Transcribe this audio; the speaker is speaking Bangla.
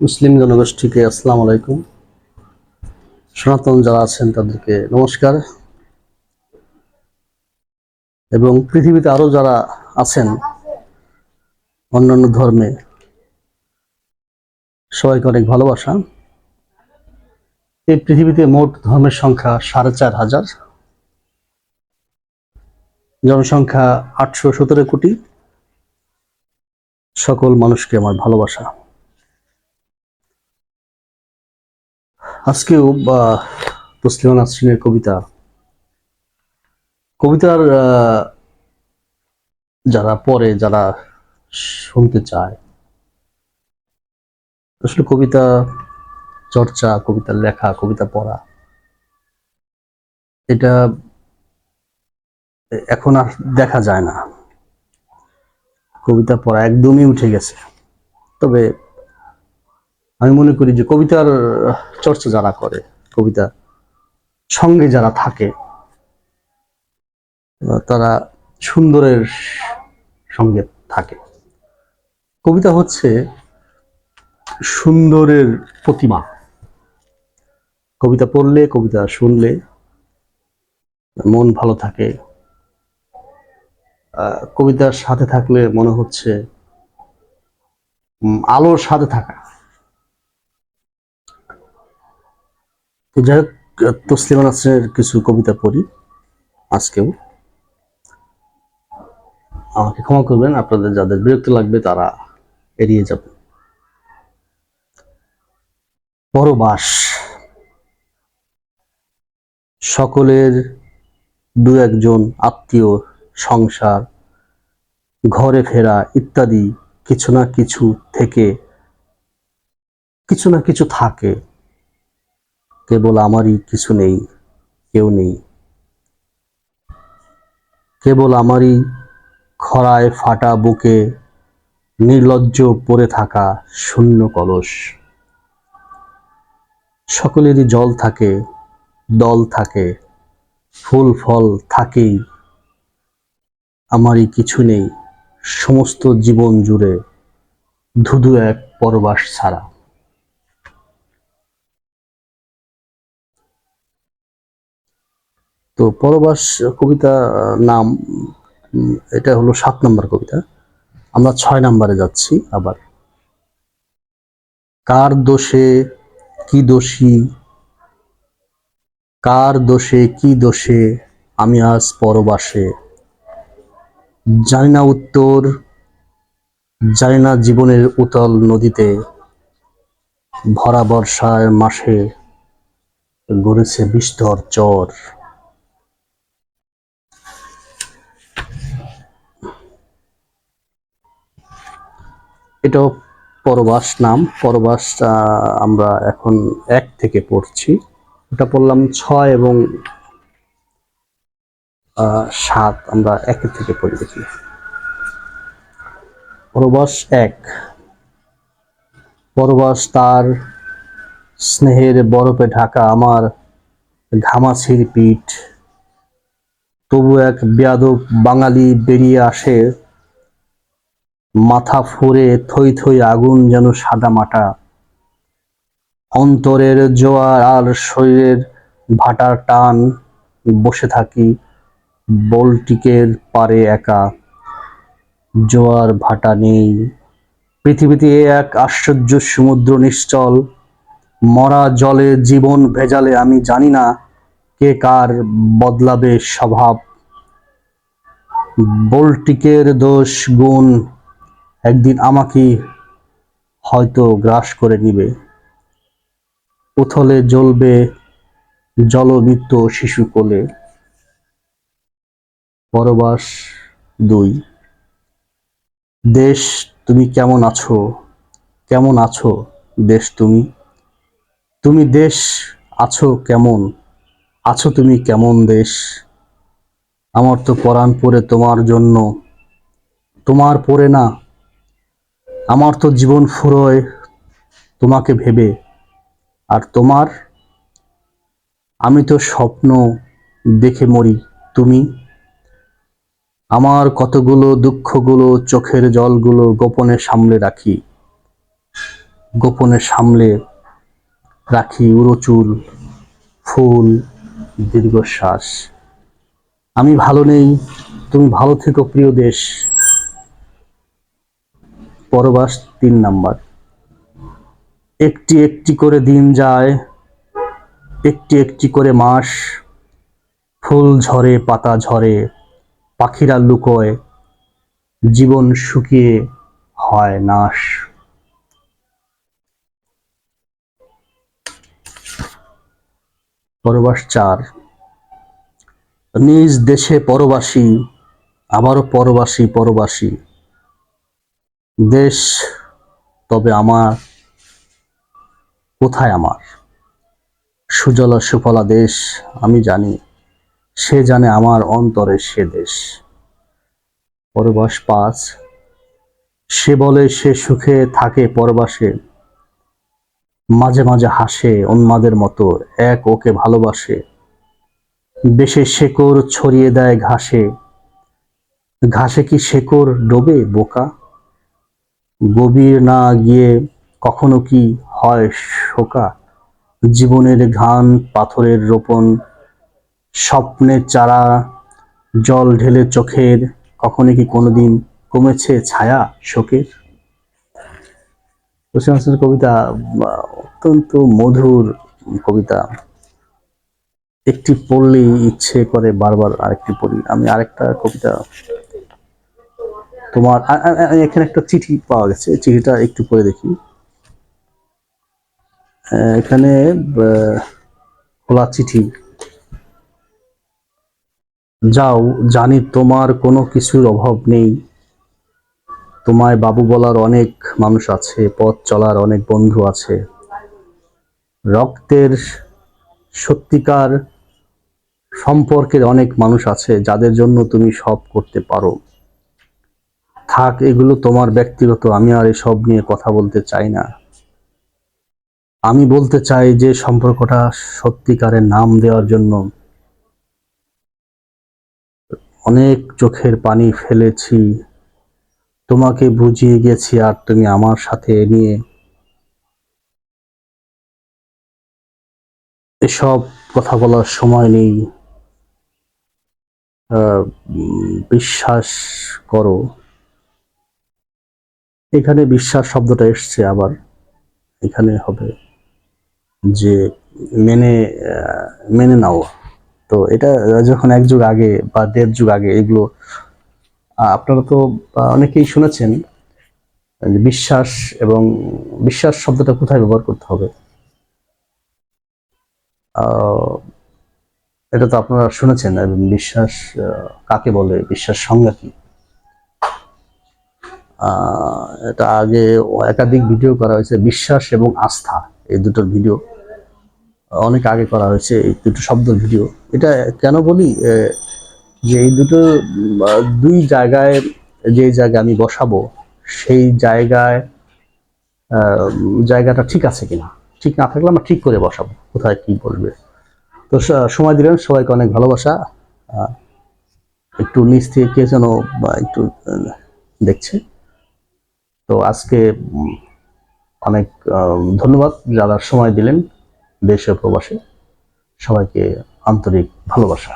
মুসলিম জনগোষ্ঠীকে আসসালামু আলাইকুম। সনাতন যারা আছেন তাদেরকে নমস্কার, এবং পৃথিবীতে আরো যারা আছেন অন্যান্য ধর্মে, সবাইকে অনেক ভালোবাসা। এই পৃথিবীতে মোট ধর্মের সংখ্যা 4,500, জনসংখ্যা 817 কোটি। সকল মানুষকে আমার ভালোবাসা। আজকেও তসলিমা নাসরিনের কবিতার যারা পড়ে, যারা শুনতে চায়, আসলে কবিতা চর্চা, কবিতা লেখা, কবিতা পড়া, এটা এখন আর দেখা যায় না। কবিতা পড়া একদমই উঠে গেছে। তবে আমি মনে করি যে কবিতার চর্চা যারা করে, কবিতা সঙ্গে যারা থাকে, তারা সুন্দরের সঙ্গে থাকে। কবিতা হচ্ছে সুন্দরের প্রতিমা। কবিতা পড়লে, কবিতা শুনলে মন ভালো থাকে। কবিতার সাথে থাকলে মনে হচ্ছে আলোর সাথে থাকা। যাই হোক, তসলিমা নাসরিনের কিছু কবিতা পড়ি আজকেও। আমাকে ক্ষমা করবেন, আপনাদের যাদের বিরক্ত লাগবে তারা এড়িয়ে যাবে। পরবাস। সকলের দু একজন আত্মীয়, সংসার, ঘরে ফেরা ইত্যাদি কিছু না কিছু থেকে কিছু না কিছু থাকে। কেবল আমারই কিছু নেই, কেউ নেই। কেবল আমারই খরায় ফাটা বুকে নির্লজ্জ পড়ে থাকা শূন্য কলস। সকলেরই জল থাকে, দল থাকে, ফুল ফল থাকেই, আমারই কিছু নেই সমস্ত জীবন জুড়ে, ধুধু এক পরবাস ছাড়া। তো পরবাস কবিতা নাম, এটা হলো 7 নম্বর কবিতা। আমরা 6 নম্বরে যাচ্ছি আবার। কার দোষে কি দোষী, কার দোষে কি দোষে আমি আজ পরবাসে, জানি না উত্তর, জানি না জীবনের উতল নদীতে ভরা বর্ষার মাসে গড়েছে বিস্তর চর। এটাও পরবাস নাম। পরবাস আমরা এখন 1 থেকে পড়ছি। এটা পড়লাম 6 এবং 7। আমরা 1 থেকে পড়ি দেখি। পরবাস 1। পরবাস তার স্নেহের বরফে ঢাকা আমার ঘামাচির পিঠ, তবু এক বেয়াদব বাঙালি বেরিয়ে আসে, মাথা ফুঁড়ে থই থই আগুন যেন সাদা মাটা, অন্তরের জোয়ার আর শরীরের ভাটার টান, বসে থাকি বল্টিকের পারে একা, জোয়ার ভাটা নেই পৃথিবীতে, এক আশ্চর্য সমুদ্র নিশ্চল, মরা জলে জীবন ভেজালে আমি জানি না কে কার বদলাবে স্বভাব, বল্টিকের দোষ গুণ একদিন আমাকে হয়তো গ্রাস করে নিবে, উথলে জ্বলবে জলমৃত শিশু কোলে। পরবাস 2। দেশ তুমি কেমন আছো, কেমন আছো দেশ তুমি, তুমি দেশ আছো কেমন, আছো তুমি কেমন দেশ, আমার তো পরাণ পড়ে তোমার জন্য, তোমার পড়ে না, আমার তো জীবন ফুরোয় তোমাকে ভেবে, আর তোমার, আমি তো স্বপ্ন দেখে মরি, তুমি, আমার কতগুলো দুঃখগুলো চোখের জলগুলো গোপনে সামলে রাখি, গোপনে সামলে রাখি উড়োচুল, ফুল, দীর্ঘশ্বাস। আমি ভালো নেই, তুমি ভালো থেকো প্রিয় দেশ। পরবাস 3 নাম্বার। একটি একটি করে দিন যায়, একটি একটি করে মাস, ফুল ঝরে পাতা ঝরে, পাখিরা লুকোয়, জীবন শুকিয়ে হয় নাশ। পরবাস 4। নিজ দেশে পরবাসী, আবারও পরবাসী পরবাসী। দেশ তবে আমার, কোথায় আমার? সুজলা সুফলা দেশ আমি জানি, সে জানে আমার অন্তরে সে দেশ। পরবাস 5। সে বলে সে সুখে থাকে পরবাসে, মাঝে মাঝে হাসে উন্মাদের মতো, এক ওকে ভালোবাসে। দেশে শেকড় ছড়িয়ে দেয় ঘাসে, ঘাসে কি শেকড় ডোবে বোকা? গভীর না গিয়ে কখনো কি হয় শোকা? জীবনের ঘান পাথরের রোপণ, স্বপ্নের চারা, জল ঢেলে চোখের, কখনো কি কোনোদিন কমেছে ছায়া শোকের? জসিম হাসানের কবিতা অত্যন্ত মধুর কবিতা। একটি পড়লেই ইচ্ছে করে বারবার আরেকটি পড়ি। আমি আরেকটা কবিতা তোমার এখানে একটা চিঠি পাওয়া গেছে, চিঠিটা একটু পড়ে দেখি। এখানে খোলা চিঠি। যাও, জানি তোমার কোনো কিছুর অভাব নেই, তোমায় বাবু বলার অনেক মানুষ আছে, পথ চলার অনেক বন্ধু আছে, রক্তের সত্যিকার সম্পর্কের অনেক মানুষ আছে, যাদের জন্য তুমি সব করতে পারো। থাক এগুলো তোমার ব্যক্তিগত, আমি আর এসব নিয়ে কথা বলতে চাই না। আমি বলতে চাই যে সম্পর্কটা সত্যিকারের নাম দেওয়ার জন্য অনেক চোখের পানি ফেলেছি, তোমাকে বুঝিয়ে গেছি আর তুমি আমার সাথে নিয়ে এসব কথা বলার সময় নেই। বিশ্বাস করো। এখানে বিশ্বাস শব্দটা এসছে আবার, এখানে হবে যে মেনে মেনে নাও। তো এটা যখন 1 যুগ আগে বা 1.5 যুগ আগে এগুলো আপনারা তো অনেকেই শুনেছেন, বিশ্বাস এবং বিশ্বাস শব্দটা কোথায় ব্যবহার করতে হবে এটা তো আপনারা শুনেছেন। বিশ্বাস কাকে বলে, বিশ্বাস সংজ্ঞা কি, এটা আগে একাধিক ভিডিও করা হয়েছে। বিশ্বাস এবং আস্থা এই দুটোর ভিডিও অনেক আগে করা হয়েছে, এই দুটো শব্দের ভিডিও। এটা কেন বলি যে এই দুটো দুই জায়গায়, যে জায়গায় আমি বসাবো সেই জায়গাটা ঠিক আছে কিনা, ঠিক না থাকলে আমরা ঠিক করে বসাবো কোথায় কি বলবে। তো সময় দিলেন, সবাইকে অনেক ভালোবাসা। একটু নিচ থেকে কে যেন একটু দেখছে। তো আজকে অনেক ধন্যবাদ যারা সময় দিলেন দেশে প্রবাসে, সবাইকে আন্তরিক ভালোবাসা।